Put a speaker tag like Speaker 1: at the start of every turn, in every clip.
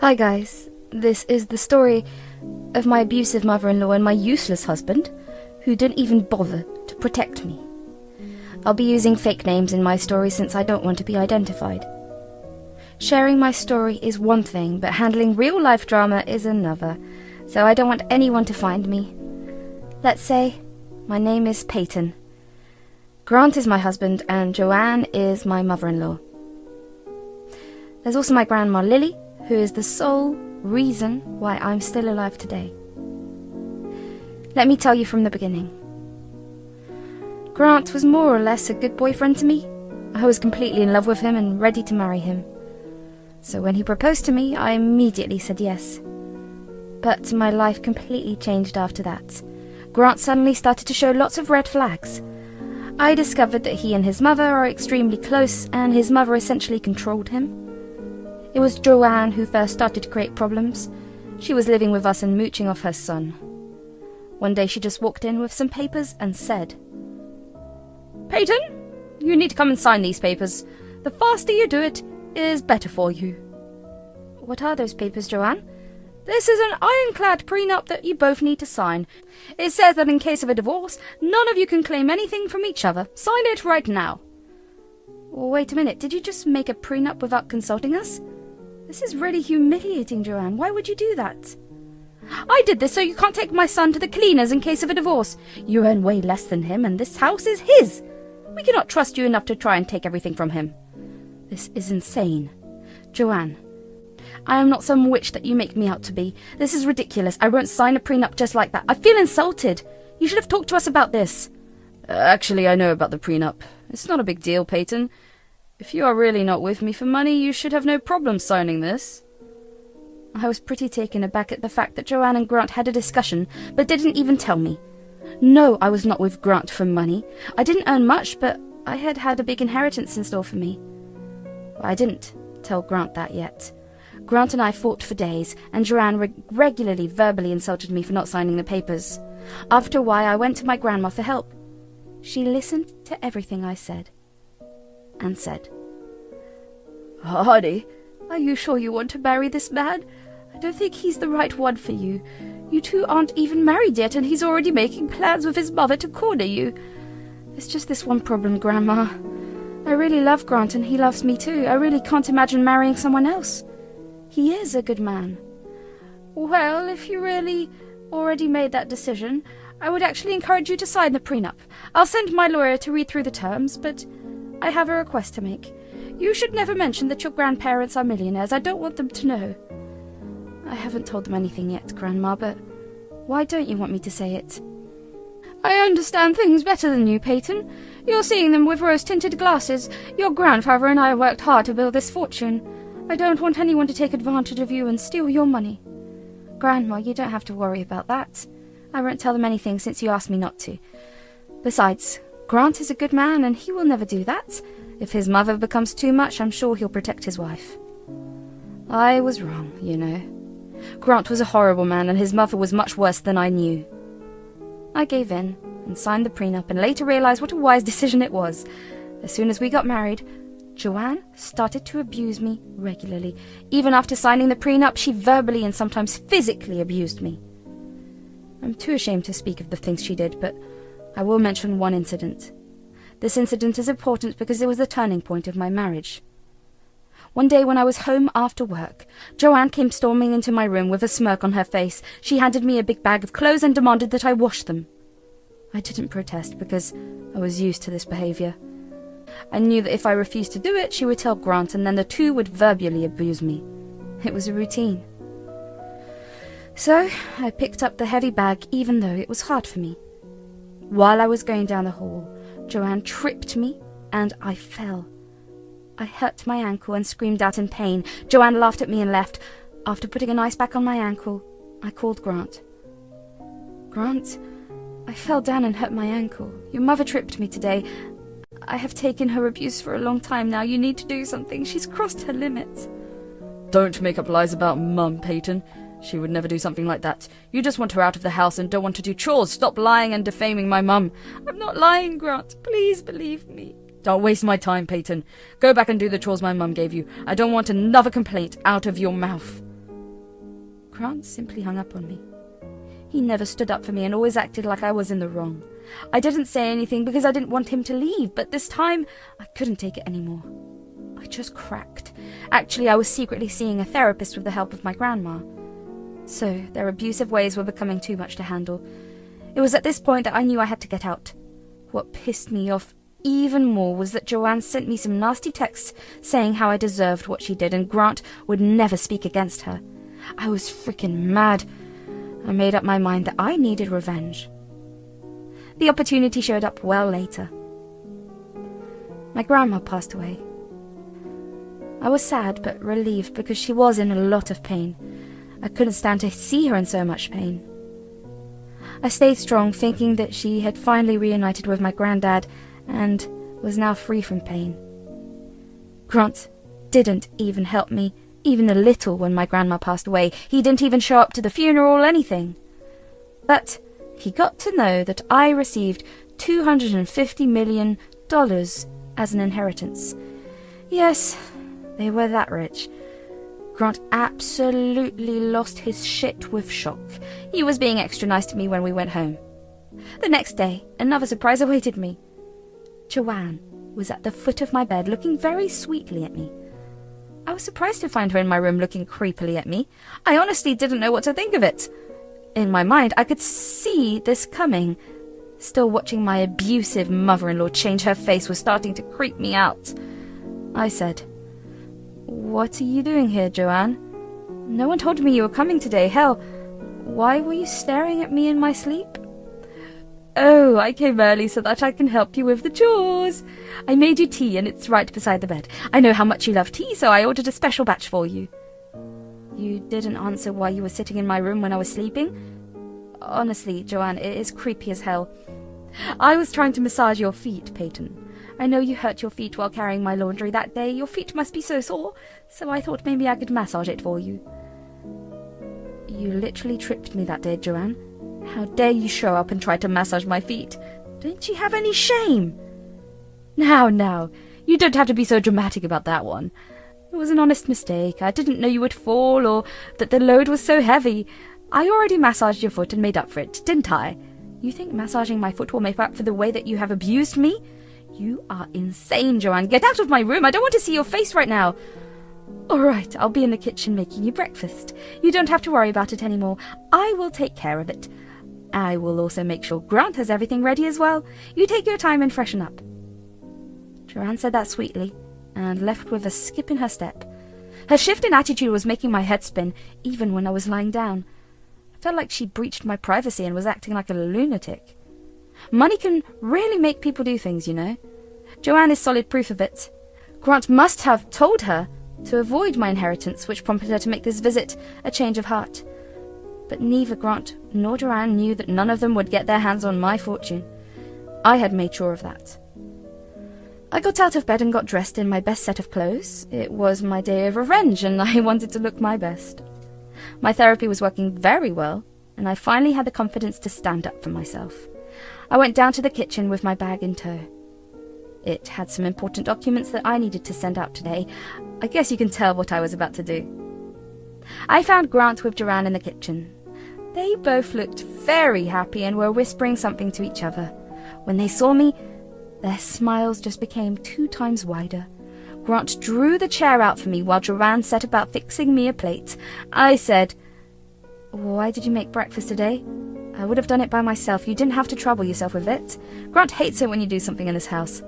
Speaker 1: Hi guys, this is the story of my abusive mother-in-law and my useless husband, who didn't even bother to protect me. I'll be using fake names in my story since I don't want to be identified. Sharing my story is one thing, but handling real-life drama is another, so I don't want anyone to find me. Let's say my name is Peyton. Grant is my husband and Joanne is my mother-in-law. There's also my grandma Lily, who is the sole reason why I'm still alive today. Let me tell you from the beginning. Grant was more or less a good boyfriend to me. I was completely in love with him and ready to marry him. So when he proposed to me, I immediately said yes. But my life completely changed after that. Grant suddenly started to show lots of red flags. I discovered that he and his mother are extremely close, and his mother essentially controlled him. It was Joanne who first started to create problems. She was living with us and mooching off her son. One day she just walked in with some papers and said, "Peyton, you need to come and sign these papers. The faster you do it is better for you." "What are those papers, Joanne?" "This is an ironclad prenup that you both need to sign. It says that in case of a divorce, none of you can claim anything from each other. Sign it right now." "Wait a minute, did you just make a prenup without consulting us? This is really humiliating, Joanne. Why would you do that?" "I did this so you can't take my son to the cleaners in case of a divorce. You earn way less than him, and this house is his. We cannot trust you enough to try and take everything from him. This is insane. Joanne, I am not some witch that you make me out to be. This is ridiculous. I won't sign a prenup just like that. I feel insulted. You should have talked to us about this." "Actually, I know about the prenup. It's not a big deal, Peyton. If you are really not with me for money, you should have no problem signing this." I was pretty taken aback at the fact that Joanne and Grant had a discussion, but didn't even tell me. No, I was not with Grant for money. I didn't earn much, but I had had a big inheritance in store for me. I didn't tell Grant that yet. Grant and I fought for days, and Joanne regularly verbally insulted me for not signing the papers. After a while, I went to my grandma for help. She listened to everything I said, and said, "Honey, are you sure you want to marry this man? I don't think he's the right one for you. You two aren't even married yet, and he's already making plans with his mother to corner you. There's just this one problem, Grandma. I really love Grant, and he loves me too. I really can't imagine marrying someone else. He is a good man." "Well, if you really already made that decision, I would actually encourage you to sign the prenup. I'll send my lawyer to read through the terms, but I have a request to make. You should never mention that your grandparents are millionaires. I don't want them to know." "I haven't told them anything yet, Grandma, but why don't you want me to say it?" "I understand things better than you, Peyton. You're seeing them with rose-tinted glasses. Your grandfather and I worked hard to build this fortune. I don't want anyone to take advantage of you and steal your money." "Grandma, you don't have to worry about that. I won't tell them anything since you asked me not to. Besides, Grant is a good man, and he will never do that. If his mother becomes too much, I'm sure he'll protect his wife." I was wrong, you know. Grant was a horrible man, and his mother was much worse than I knew. I gave in and signed the prenup, and later realized what a wise decision it was. As soon as we got married, Joanne started to abuse me regularly. Even after signing the prenup, she verbally and sometimes physically abused me. I'm too ashamed to speak of the things she did, but I will mention one incident. This incident is important because it was the turning point of my marriage. One day when I was home after work, Joanne came storming into my room with a smirk on her face. She handed me a big bag of clothes and demanded that I wash them. I didn't protest because I was used to this behavior. I knew that if I refused to do it, she would tell Grant, and then the two would verbally abuse me. It was a routine. So I picked up the heavy bag, even though it was hard for me. While I was going down the hall, Joanne tripped me, and I fell. I hurt my ankle and screamed out in pain. Joanne laughed at me and left. After putting an ice pack on my ankle, I called Grant. "Grant, I fell down and hurt my ankle. Your mother tripped me today. I have taken her abuse for a long time now. You need to do something. She's crossed her limits." "Don't make up lies about Mum, Peyton. She would never do something like that. You just want her out of the house and don't want to do chores. Stop lying and defaming my mum." "I'm not lying, Grant. Please believe me." "Don't waste my time, Peyton. Go back and do the chores my mum gave you. I don't want another complaint out of your mouth." Grant simply hung up on me. He never stood up for me and always acted like I was in the wrong. I didn't say anything because I didn't want him to leave, but this time I couldn't take it anymore. I just cracked. Actually, I was secretly seeing a therapist with the help of my grandma. So their abusive ways were becoming too much to handle. It was at this point that I knew I had to get out. What pissed me off even more was that Joanne sent me some nasty texts saying how I deserved what she did and Grant would never speak against her. I was freaking mad. I made up my mind that I needed revenge. The opportunity showed up well later. My grandma passed away. I was sad but relieved because she was in a lot of pain. I couldn't stand to see her in so much pain. I stayed strong, thinking that she had finally reunited with my granddad and was now free from pain. Grant didn't even help me, even a little, when my grandma passed away. He didn't even show up to the funeral or anything. But he got to know that I received $250 million as an inheritance. Yes, they were that rich. Grant absolutely lost his shit with shock. He was being extra nice to me when we went home. The next day, another surprise awaited me. Joanne was at the foot of my bed looking very sweetly at me. I was surprised to find her in my room looking creepily at me. I honestly didn't know what to think of it. In my mind, I could see this coming. Still watching my abusive mother-in-law change her face was starting to creep me out. I said, "What are you doing here, Joanne? No one told me you were coming today. Hell, why were you staring at me in my sleep?" "Oh, I came early so that I can help you with the chores. I made you tea and it's right beside the bed. I know how much you love tea, so I ordered a special batch for you." "You didn't answer why you were sitting in my room when I was sleeping?" "Honestly, Joanne, it is creepy as hell." "I was trying to massage your feet, Peyton. I know you hurt your feet while carrying my laundry that day. Your feet must be so sore, so I thought maybe I could massage it for you." "You literally tripped me that day, Joanne. How dare you show up and try to massage my feet? Don't you have any shame?" Now, you don't have to be so dramatic about that one. It was an honest mistake. I didn't know you would fall or that the load was so heavy. I already massaged your foot and made up for it, didn't I? You think massaging my foot will make up for the way that you have abused me? You are insane, Joanne. Get out of my room. I don't want to see your face right now. All right, I'll be in the kitchen making you breakfast. You don't have to worry about it anymore. I will take care of it. I will also make sure Grant has everything ready as well. You take your time and freshen up." Joanne said that sweetly and left with a skip in her step. Her shift in attitude was making my head spin, even when I was lying down. I felt like she breached my privacy and was acting like a lunatic. Money can really make people do things, you know. Joanne is solid proof of it. Grant must have told her to avoid my inheritance, which prompted her to make this visit a change of heart. But neither Grant nor Joanne knew that none of them would get their hands on my fortune. I had made sure of that. I got out of bed and got dressed in my best set of clothes. It was my day of revenge, and I wanted to look my best. My therapy was working very well, and I finally had the confidence to stand up for myself. I went down to the kitchen with my bag in tow. It had some important documents that I needed to send out today. I guess you can tell what I was about to do. I found Grant with Joanne in the kitchen. They both looked very happy and were whispering something to each other. When they saw me, their smiles just became 2 times wider. Grant drew the chair out for me while Joanne set about fixing me a plate. I said, "Why did you make breakfast today? I would have done it by myself. You didn't have to trouble yourself with it. Grant hates it when you do something in this house."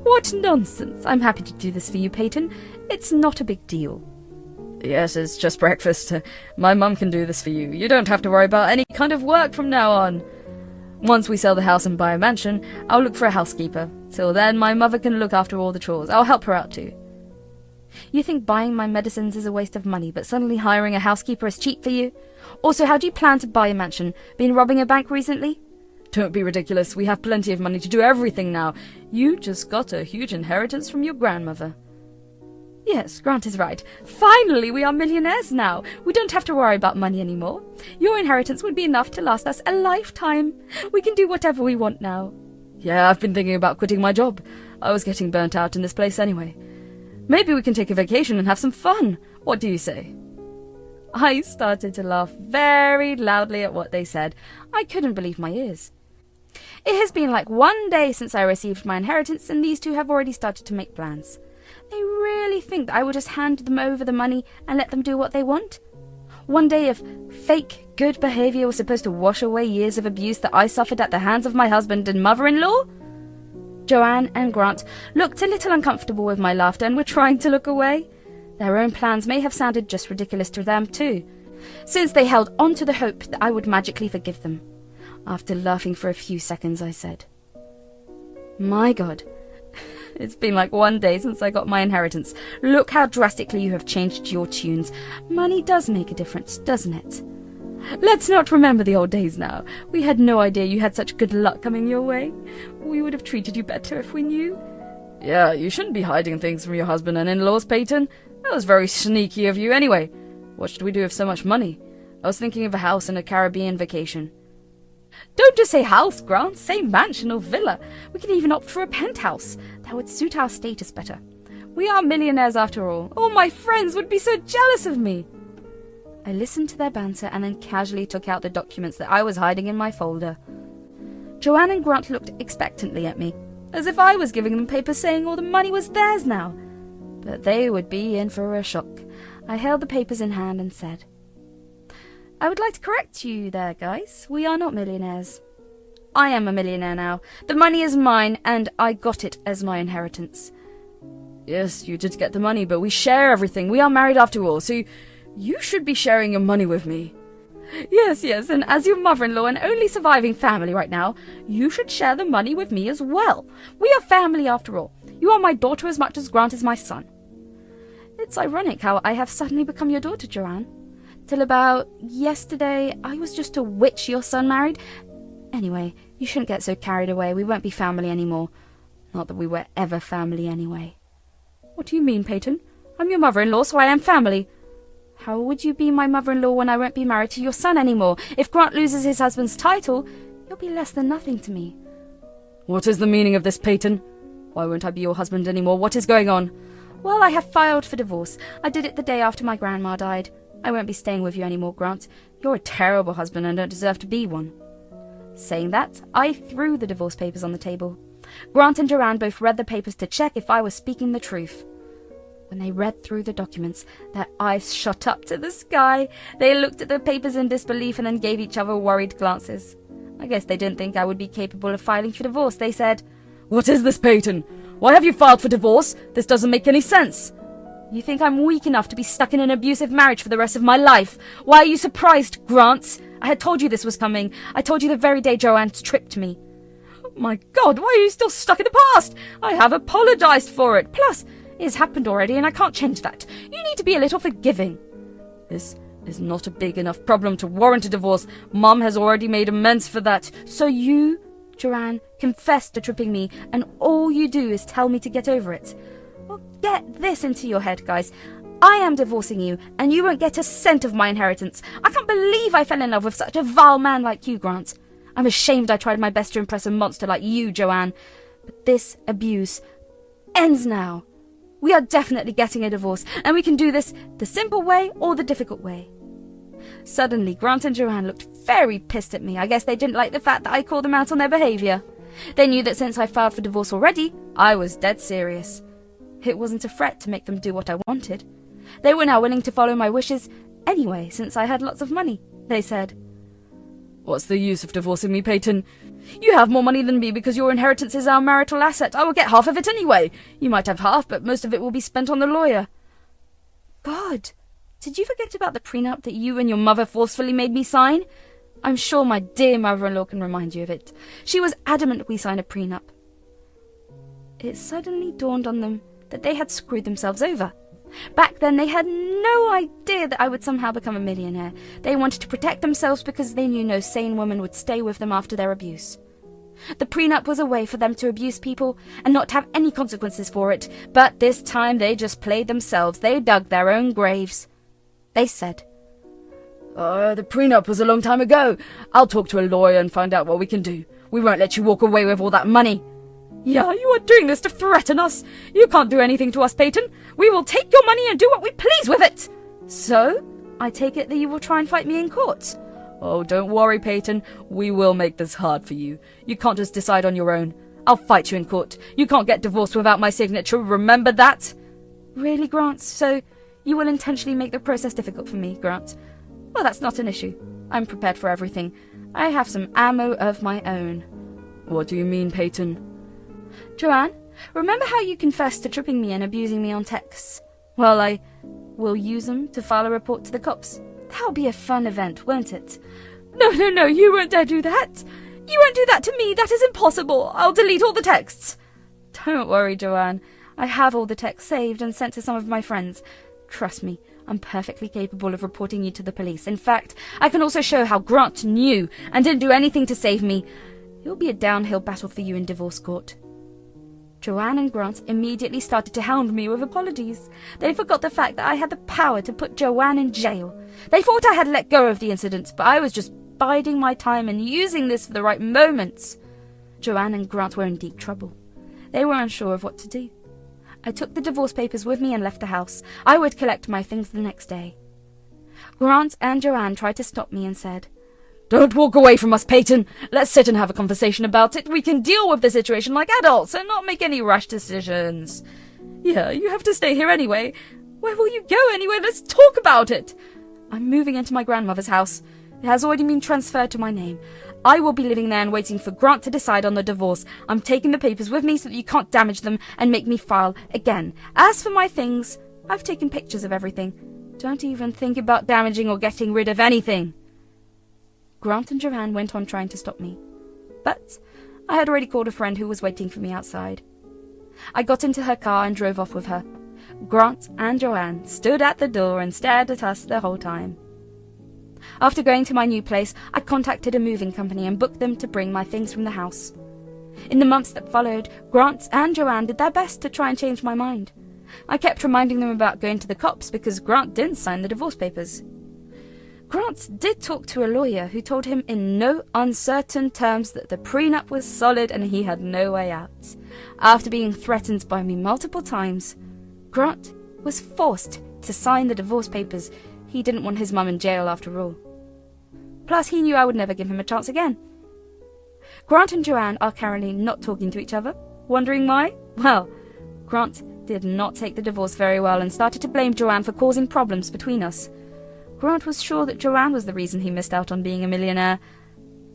Speaker 1: "What nonsense! I'm happy to do this for you, Peyton. It's not a big deal." "Yes, it's just breakfast. My mum can do this for you. You don't have to worry about any kind of work from now on. Once we sell the house and buy a mansion, I'll look for a housekeeper. Till then, my mother can look after all the chores. I'll help her out too." "You think buying my medicines is a waste of money, but suddenly hiring a housekeeper is cheap for you? Also, how do you plan to buy a mansion? Been robbing a bank recently?" "Don't be ridiculous. We have plenty of money to do everything now. You just got a huge inheritance from your grandmother." "Yes, Grant is right. Finally, we are millionaires now. We don't have to worry about money anymore. Your inheritance would be enough to last us a lifetime. We can do whatever we want now." "Yeah, I've been thinking about quitting my job. I was getting burnt out in this place anyway. Maybe we can take a vacation and have some fun. What do you say?" I started to laugh very loudly at what they said. I couldn't believe my ears. It has been like 1 day since I received my inheritance, and these two have already started to make plans. They really think that I will just hand them over the money and let them do what they want? 1 day of fake good behaviour was supposed to wash away years of abuse that I suffered at the hands of my husband and mother-in-law? Joanne and Grant looked a little uncomfortable with my laughter and were trying to look away. Their own plans may have sounded just ridiculous to them too, since they held on to the hope that I would magically forgive them. After laughing for a few seconds, I said, "My God, it's been like 1 day since I got my inheritance. Look how drastically you have changed your tunes. Money does make a difference, doesn't it? Let's not remember the old days now. We had no idea you had such good luck coming your way. We would have treated you better if we knew." "Yeah, you shouldn't be hiding things from your husband and in-laws, Peyton. That was very sneaky of you anyway. What should we do with so much money? I was thinking of a house and a Caribbean vacation." "Don't just say house, Grant. Say mansion or villa. We can even opt for a penthouse. That would suit our status better. We are millionaires after all. All my friends would be so jealous of me." I listened to their banter and then casually took out the documents that I was hiding in my folder. Joanne and Grant looked expectantly at me, as if I was giving them papers saying all the money was theirs now. But they would be in for a shock. I held the papers in hand and said, "I would like to correct you there, guys. We are not millionaires. I am a millionaire now. The money is mine, and I got it as my inheritance." "Yes, you did get the money, but we share everything. We are married after all, so you should be sharing your money with me." Yes, and as your mother-in-law and only surviving family right now, you should share the money with me as well. We are family after all. You are my daughter as much as Grant is my son." It's ironic how I have suddenly become your daughter, Joanne. Till about yesterday, I was just a witch your son married. Anyway, you shouldn't get so carried away. We won't be family anymore. Not that we were ever family anyway. "What do you mean, Peyton? I'm your mother-in-law, so I am family." "How would you be my mother-in-law when I won't be married to your son anymore? If Grant loses his husband's title, you'll be less than nothing to me." "What is the meaning of this, Peyton? Why won't I be your husband anymore? What is going on?" "Well, I have filed for divorce. I did it the day after my grandma died. I won't be staying with you anymore, Grant. You're a terrible husband and don't deserve to be one." Saying that, I threw the divorce papers on the table. Grant and Joanne both read the papers to check if I was speaking the truth. When they read through the documents, their eyes shot up to the sky. They looked at the papers in disbelief and then gave each other worried glances. I guess they didn't think I would be capable of filing for divorce. They said, "What is this, Peyton? Why have you filed for divorce? This doesn't make any sense." "You think I'm weak enough to be stuck in an abusive marriage for the rest of my life? Why are you surprised, Grant? I had told you this was coming. I told you the very day Joanne tripped me." "My God, why are you still stuck in the past? I have apologized for it. Plus, it has happened already and I can't change that. You need to be a little forgiving." "This is not a big enough problem to warrant a divorce. Mom has already made amends for that." "So you, Joanne, confessed to tripping me, and all you do is tell me to get over it? Well, get this into your head, guys. I am divorcing you, and you won't get a cent of my inheritance. I can't believe I fell in love with such a vile man like you, Grant. I'm ashamed I tried my best to impress a monster like you, Joanne. But this abuse ends now. We are definitely getting a divorce, and we can do this the simple way or the difficult way." Suddenly, Grant and Joanne looked very pissed at me. I guess they didn't like the fact that I called them out on their behaviour. They knew that since I filed for divorce already, I was dead serious. It wasn't a threat to make them do what I wanted. They were now willing to follow my wishes anyway, since I had lots of money. They said, "What's the use of divorcing me, Peyton? You have more money than me because your inheritance is our marital asset. I will get half of it anyway. You might have half, but most of it will be spent on the lawyer." "God, did you forget about the prenup that you and your mother forcefully made me sign? I'm sure my dear mother-in-law can remind you of it. She was adamant we sign a prenup." It suddenly dawned on them that they had screwed themselves over. Back then, they had no idea that I would somehow become a millionaire. They wanted to protect themselves because they knew no sane woman would stay with them after their abuse. The prenup was a way for them to abuse people and not have any consequences for it, but this time they just played themselves. They dug their own graves. They said, The prenup was a long time ago. I'll talk to a lawyer and find out what we can do. We won't let you walk away with all that money." "Yeah, you are doing this to threaten us. You can't do anything to us, Peyton. We will take your money and do what we please with it." "So? I take it that you will try and fight me in court?
Speaker 2: Oh, don't worry, Peyton. We will make this hard for you. You can't just decide on your own. I'll fight you in court. You can't get divorced without my signature, remember that?
Speaker 1: Really, Grant? So you will intentionally make the process difficult for me, Grant? Well, that's not an issue. I'm prepared for everything. I have some ammo of my own.
Speaker 2: What do you mean, Peyton?
Speaker 1: Joanne, remember how you confessed to tripping me and abusing me on texts? Well, I will use them to file a report to the cops. That'll be a fun event, won't it?
Speaker 2: No, you won't dare do that. You won't do that to me. That is impossible. I'll delete all the texts.
Speaker 1: Don't worry, Joanne. I have all the texts saved and sent to some of my friends. Trust me, I'm perfectly capable of reporting you to the police. In fact, I can also show how Grant knew and didn't do anything to save me. It'll be a downhill battle for you in divorce court. Joanne and Grant immediately started to hound me with apologies. They forgot the fact that I had the power to put Joanne in jail. They thought I had let go of the incident, but I was just biding my time and using this for the right moments. Joanne and Grant were in deep trouble. They were unsure of what to do. I took the divorce papers with me and left the house. I would collect my things the next day. Grant and Joanne tried to stop me and said,
Speaker 2: "Don't walk away from us, Peyton. Let's sit and have a conversation about it. We can deal with the situation like adults and not make any rash decisions." "Yeah, you have to stay here anyway. Where will you go anyway? Let's talk about it."
Speaker 1: "I'm moving into my grandmother's house. It has already been transferred to my name. I will be living there and waiting for Grant to decide on the divorce. I'm taking the papers with me so that you can't damage them and make me file again. As for my things, I've taken pictures of everything. Don't even think about damaging or getting rid of anything." Grant and Joanne went on trying to stop me, but I had already called a friend who was waiting for me outside. I got into her car and drove off with her. Grant and Joanne stood at the door and stared at us the whole time. After going to my new place, I contacted a moving company and booked them to bring my things from the house. In the months that followed, Grant and Joanne did their best to try and change my mind. I kept reminding them about going to the cops because Grant didn't sign the divorce papers. Grant did talk to a lawyer who told him in no uncertain terms that the prenup was solid and he had no way out. After being threatened by me multiple times, Grant was forced to sign the divorce papers. He didn't want his mum in jail after all. Plus, he knew I would never give him a chance again. Grant and Joanne are currently not talking to each other. Wondering why? Well, Grant did not take the divorce very well and started to blame Joanne for causing problems between us. Grant was sure that Joanne was the reason he missed out on being a millionaire.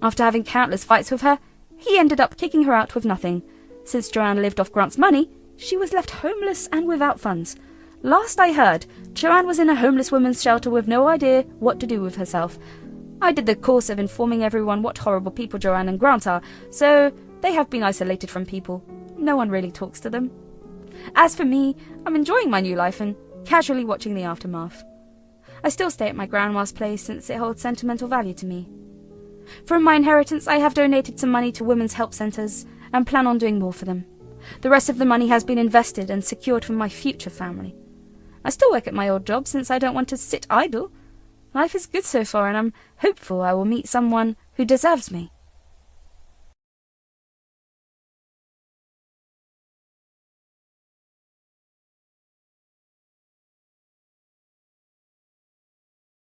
Speaker 1: After having countless fights with her, he ended up kicking her out with nothing. Since Joanne lived off Grant's money, she was left homeless and without funds. Last I heard, Joanne was in a homeless women's shelter with no idea what to do with herself. I did the course of informing everyone what horrible people Joanne and Grant are, so they have been isolated from people. No one really talks to them. As for me, I'm enjoying my new life and casually watching the aftermath. I still stay at my grandma's place since it holds sentimental value to me. From my inheritance, I have donated some money to women's help centres and plan on doing more for them. The rest of the money has been invested and secured for my future family. I still work at my old job since I don't want to sit idle. Life is good so far and I'm hopeful I will meet someone who deserves me.